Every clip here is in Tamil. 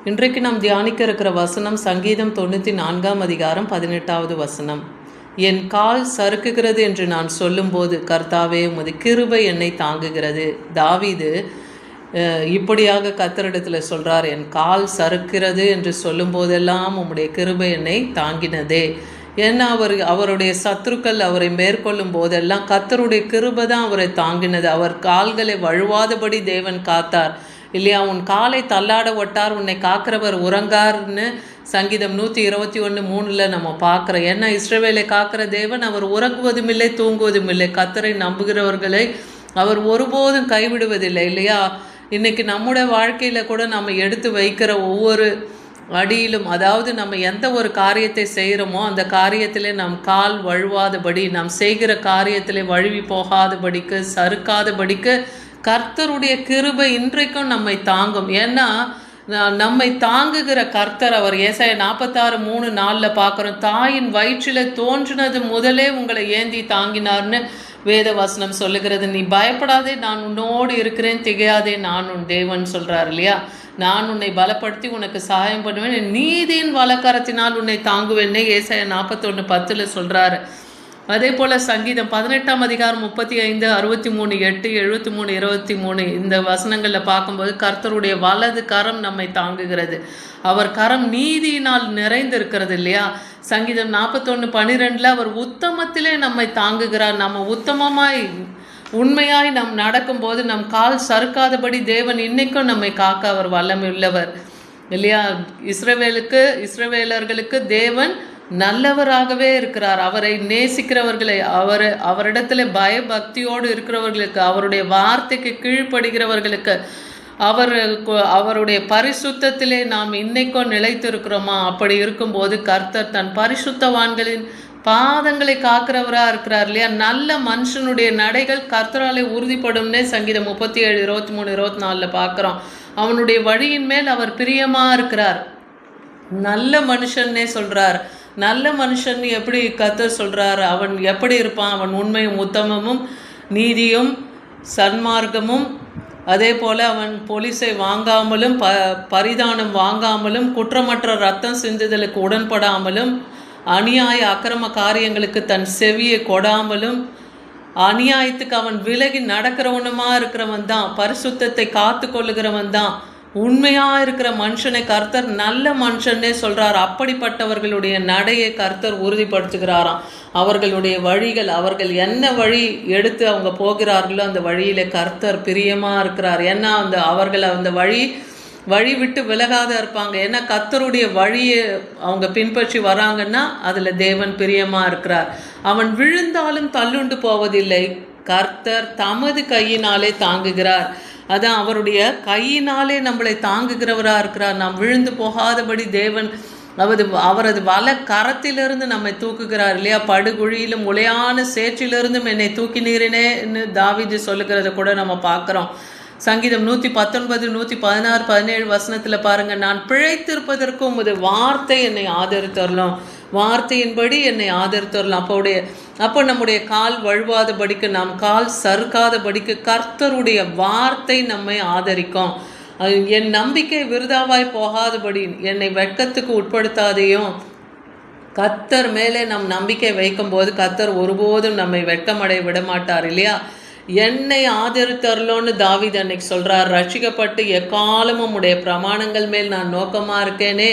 இன்றைக்கு நாம் தியானிக்க இருக்கிற வசனம் சங்கீதம் 94 அதிகாரம் 18வது வசனம். என் கால் சறுக்குகிறது என்று நான் சொல்லும்போது கர்த்தாவே உமது கிருபை என்னை தாங்குகிறது. தாவீது இப்படியாக கர்த்தரிடத்தில் சொல்கிறார், என் கால் சறுக்கிறது என்று சொல்லும் போதெல்லாம் உம்முடைய கிருபை என்னை தாங்கினதே. ஏன்னா அவருடைய சத்துருக்கள் அவரை மேற்கொள்ளும் போதெல்லாம் கர்த்தருடைய கிருபை தான் அவரை தாங்கினது. அவர் கால்களை வழுவாதபடி தேவன் காத்தார் இல்லையா? உன் காலை தள்ளாட ஒட்டார், உன்னை காக்கிறவர் உறங்கார்னு சங்கீதம் 121:3 நம்ம பார்க்குறோம். ஏன்னா இஸ்ரவேலை காக்கிற தேவன் அவர் உறங்குவதும் இல்லை தூங்குவதும் இல்லை. கர்த்தரை நம்புகிறவர்களை அவர் ஒருபோதும் கைவிடுவதில்லை இல்லையா? இன்றைக்கி நம்முடைய வாழ்க்கையில் கூட நம்ம எடுத்து வைக்கிற ஒவ்வொரு அடியிலும், அதாவது நம்ம எந்த ஒரு காரியத்தை செய்கிறோமோ அந்த காரியத்திலே நம் கால் வழுவாதபடி, நாம் செய்கிற காரியத்திலே வழுவி போகாதபடிக்கு, சறுக்காதபடிக்கு கர்த்தருடைய கிருபை இன்றைக்கும் நம்மை தாங்கும். ஏன்னா நம்மை தாங்குகிற கர்த்தர் அவர். ஏசாயா 46:3-4 பார்க்குறோம். தாயின் வயிற்றில் தோன்றினது முதலே உங்களை ஏந்தி தாங்கினார்னு வேத வசனம் சொல்லுகிறது. நீ பயப்படாதே, நான் உன்னோடு இருக்கிறேன், திகையாதே, நான் உன் தேவன் சொல்கிறார் இல்லையா? நான் உன்னை பலப்படுத்தி உனக்கு சகாயம் பண்ணுவேன், நீதியின் வலக்கரத்தினால் உன்னை தாங்குவேன்னே ஏசாயா 41:10 சொல்கிறாரு. அதே போல் சங்கீதம் 18ஆம் அதிகாரம் 35, 63, 8, 73, 23 இந்த வசனங்களில் பார்க்கும்போது கர்த்தருடைய வலது கரம் நம்மை தாங்குகிறது. அவர் கரம் நீதியினால் நிறைந்திருக்கிறது இல்லையா? சங்கீதம் 41:12 அவர் உத்தமத்திலே நம்மை தாங்குகிறார். நம்ம உத்தமமாய் உண்மையாய் நம் நடக்கும்போது நம் கால் சறுக்காதபடி தேவன் இன்னைக்கும் நம்மை காக்க அவர் வல்லமை உள்ளவர் இல்லையா? இஸ்ரவேலர்களுக்கு தேவன் நல்லவராகவே இருக்கிறார். அவரை நேசிக்கிறவர்களை, அவரிடத்துல பயபக்தியோடு இருக்கிறவர்களுக்கு, அவருடைய வார்த்தைக்கு கீழ்ப்படுகிறவர்களுக்கு, அவருடைய பரிசுத்தத்திலே நாம் இன்னைக்கும் நிலைத்திருக்கிறோமா? அப்படி இருக்கும்போது கர்த்தர் தன் பரிசுத்தவான்களின் பாதங்களை காக்கிறவராக இருக்கிறார் இல்லையா? நல்ல மனுஷனுடைய நடைகள் கர்த்தராலே உறுதிப்படும்னே சங்கீதம் 37, 23, 24 பார்க்குறோம். அவனுடைய வழியின் மேல் அவர் பிரியமாக இருக்கிறார். நல்ல மனுஷன்னே சொல்கிறார். நல்ல மனுஷன் எப்படி கர்த்தர் சொல்கிறார்? அவன் எப்படி இருப்பான்? அவன் உண்மையும் உத்தமமும் நீதியும் சன்மார்க்கமும், அதே போல் அவன் பொலிசை வாங்காமலும் பரிதானம் வாங்காமலும், குற்றமற்ற ரத்தம் சிந்துதலுக்கு உடன்படாமலும், அநியாய அக்கிரம காரியங்களுக்கு தன் செவியை கொடாமலும், அநியாயத்துக்கு அவன் விலகி நடக்கிறவனுமா இருக்கிறவன் தான், பரிசுத்தத்தை காத்து கொள்ளுகிறவன் தான், உண்மையாக இருக்கிற மனுஷனை கர்த்தர் நல்ல மனுஷன்னே சொல்கிறார். அப்படிப்பட்டவர்களுடைய நடையை கர்த்தர் உறுதிப்படுத்துகிறாராம். அவர்களுடைய வழிகள், அவர்கள் என்ன வழி எடுத்து அவங்க போகிறார்களோ அந்த வழியிலே கர்த்தர் பிரியமாக இருக்கிறார். ஏன்னா அவர்கள் அந்த வழி விட்டு விலகாத இருப்பாங்க. ஏன்னா கர்த்தருடைய வழியை அவங்க பின்பற்றி வராங்கன்னா அதில் தேவன் பிரியமாக இருக்கிறார். அவன் விழுந்தாலும் தள்ளுண்டு போவதில்லை, கர்த்தர் தமது கையினாலே தாங்குகிறார். அதான் அவருடைய கையினாலே நம்மளை தாங்குகிறவராக இருக்கிறார். நாம் விழுந்து போகாதபடி தேவன் அவரது வல கரத்திலிருந்து நம்மை தூக்குகிறார் இல்லையா? படுகுழியிலும் உளையான சேற்றிலிருந்தும் என்னை தூக்கினீரேன்னு தாவீது சொல்லுகிறத கூட நம்ம பார்க்குறோம். சங்கீதம் 119, 116, 17 வசனத்தில் பாருங்கள். நான் பிழைத்திருப்பதற்கு உமது வார்த்தை என்னை ஆதரித்தரலாம், வார்த்தையின்படி என்னை ஆதரித்தரலாம். அப்போ நம்முடைய கால் வழுவாதபடிக்கு, நம் கால் சறுக்காதபடிக்கு கர்த்தருடைய வார்த்தை நம்மை ஆதரிக்கும். என் நம்பிக்கை விருதாவாய் போகாதபடி என்னை வெட்கத்துக்கு உட்படுத்தாதையும். கர்த்தர் மேலே நம் நம்பிக்கை வைக்கும்போது கர்த்தர் ஒருபோதும் நம்மை வெட்கமடைய விடமாட்டார் இல்லையா? என்னை ஆதரித்தரலோன்னு தாவீது அன்னைக்கு சொல்கிறார். ரட்சிக்கப்பட்டு எக்காலமும் உடைய பிரமாணங்கள் மேல் நான் நோக்கமாக இருக்கேனே,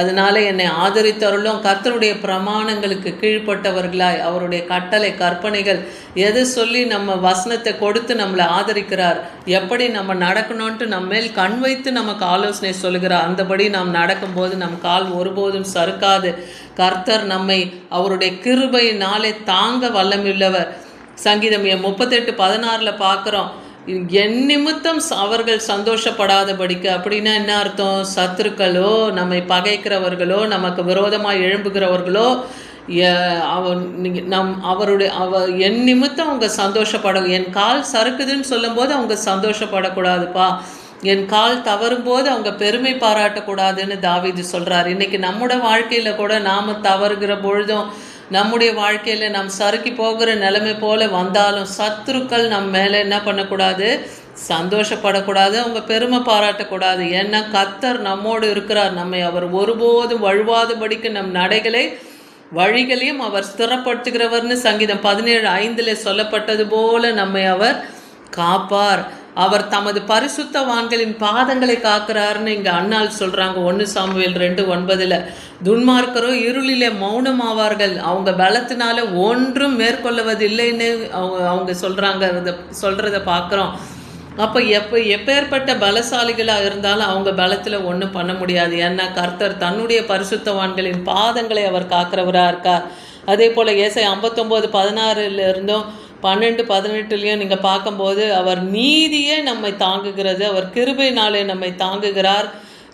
அதனால என்னை ஆதரித்தருளும். கர்த்தருடைய பிரமாணங்களுக்கு கீழ்ப்பட்டவர்களாய், அவருடைய கட்டளை கற்பனைகள் எது சொல்லி நம்ம வசனத்தை கொடுத்து நம்மளை ஆதரிக்கிறார், எப்படி நம்ம நடக்கணும்ன்ட்டு நம்ம மேல் கண் வைத்து நமக்கு ஆலோசனை சொல்லுகிறார். அந்தபடி நாம் நடக்கும்போது நம் கால் ஒருபோதும் சறுக்காது. கர்த்தர் நம்மை அவருடைய கிருபையினாலே தாங்க வல்லமையுள்ளவர். சங்கீதம் 38:16 பார்க்குறோம். என் நிமித்தம் அவர்கள் சந்தோஷப்படாதபடிக்கு. அப்படின்னா என்ன அர்த்தம்? சத்துருக்களோ, நம்மை பகைக்கிறவர்களோ, நமக்கு விரோதமாக எழும்புகிறவர்களோ என் நிமித்தம் அவங்க என் கால் சறுக்குதுன்னு சொல்லும்போது அவங்க சந்தோஷப்படக்கூடாதுப்பா. என் கால் தவறும்போது அவங்க பெருமை பாராட்டக்கூடாதுன்னு தாவீது சொல்கிறார். இன்றைக்கி நம்முடைய வாழ்க்கையில் கூட நாம் தவறுகிற பொழுதும், நம்முடைய வாழ்க்கையில் நாம் சறுக்கி போகிற நிலைமை போல வந்தாலும் சத்துருக்கள் நம்ம மேலே என்ன பண்ணக்கூடாது? சந்தோஷப்படக்கூடாது, அவங்க பெருமை பாராட்டக்கூடாது. ஏன்னா கர்த்தர் நம்மோடு இருக்கிறார். நம்மை அவர் ஒருபோதும் வழுவாதபடிக்கு நம் நடைகளை வழிகளையும் அவர் ஸ்திரப்படுத்துகிறவர்னு சங்கீதம் 17:5 சொல்லப்பட்டது போல நம்மை அவர் காப்பார். அவர் தமது பரிசுத்தவான்களின் பாதங்களை காக்கிறாருன்னு இங்கே அண்ணால் சொல்கிறாங்க. 1 சாமுவேல் 2:9. துன்மார்க்கரோ இருளிலே மௌனமாவார்கள், அவங்க பலத்தினால ஒன்றும் மேற்கொள்ளுவதில்லைன்னு அவங்க சொல்கிறத பார்க்குறோம். அப்போ எப்பேற்பட்ட பலசாலிகளாக இருந்தாலும் அவங்க பலத்தில் ஒன்றும் பண்ண முடியாது. ஏன்னா கர்த்தர் தன்னுடைய பரிசுத்தவான்களின் பாதங்களை அவர் காக்கிறவராக இருக்கார். அதே போல் ஏசாயா 59:16 12-18 நீங்கள் பார்க்கும்போது அவர் நீதியே நம்மை தாங்குகிறது, அவர் கிருபையினாலே நம்மை தாங்குகிறார்.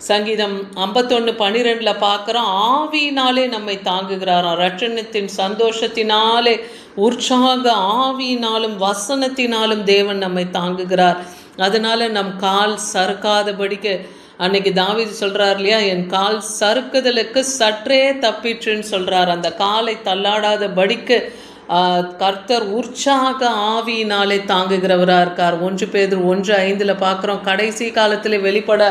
சங்கீதம் 51:12 பார்க்குறோம், ஆவியினாலே நம்மை தாங்குகிறாராம். ரட்சணத்தின் சந்தோஷத்தினாலே உற்சாக ஆவியினாலும் வசனத்தினாலும் தேவன் நம்மை தாங்குகிறார். அதனால் நம் கால் சறுக்காதபடிக்கு அன்னைக்கு தாவீது சொல்கிறார் இல்லையா, என் கால் சறுக்குதலுக்கு சற்றே தப்பிற்றுன்னு சொல்கிறார். அந்த காலை தள்ளாடாதபடிக்கு கர்த்தர் உற்சாக ஆவியினாலே தாங்குகிறவராக இருக்கார். 1 பேதுரு 1:5 பார்க்குறோம், கடைசி காலத்தில் வெளிப்பட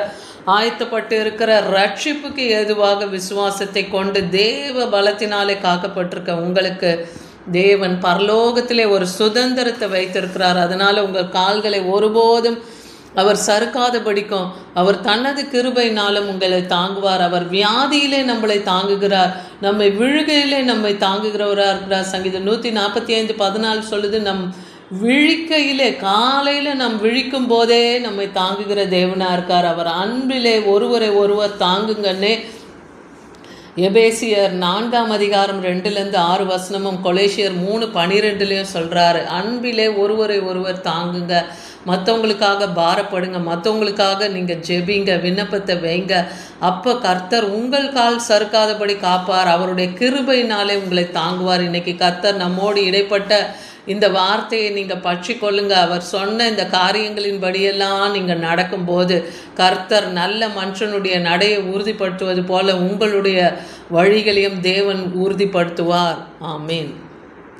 ஆயத்தப்பட்டு இருக்கிற ரட்சிப்புக்கு ஏதுவாக விசுவாசத்தை கொண்டு தேவ பலத்தினாலே காக்கப்பட்டிருக்க உங்களுக்கு தேவன் பரலோகத்திலே ஒரு சுதந்திரத்தை வைத்திருக்கிறார். அதனால் உங்கள் கால்களை ஒருபோதும் அவர் சறுக்காதபடிக்கும் அவர் தனது கிருபையினாலும் உங்களை தாங்குவார். அவர் வியாதியிலே நம்மளை தாங்குகிறார், நம்மை விழுகையிலே நம்மை தாங்குகிறவராக இருக்கிறார். சங்கீதம் 145:14 சொல்லுது, நம் விழிக்கையிலே காலையில் நம் விழிக்கும் போதே நம்மை தாங்குகிற தேவனாக இருக்கார். அவர் அன்பிலே ஒருவரை ஒருவர் தாங்குங்கன்னே எபேசியர் 4:2-6 கொலேசியர் 3:12 சொல்கிறாரு. அன்பிலே ஒருவரை ஒருவர் தாங்குங்க, மற்றவங்களுக்காக பாரப்படுங்க, மற்றவங்களுக்காக நீங்கள் ஜெபிங்க, விண்ணப்பத்தை வைங்க. அப்போ கர்த்தர் உங்கள் கால் சறுக்காதபடி காப்பார், அவருடைய கிருபையினாலே உங்களை தாங்குவார். இன்னைக்கு கர்த்தர் நம்மோடு இடைப்பட்ட இந்த வார்த்தையை நீங்கள் பற்றி கொள்ளுங்க. அவர் சொன்ன இந்த காரியங்களின் படியெல்லாம் நீங்கள் நடக்கும்போது கர்த்தர் நல்ல மனுஷனுடைய நடையை உறுதிப்படுத்துவது போல உங்களுடைய வழிகளையும் தேவன் உறுதிப்படுத்துவார். ஆமேன்.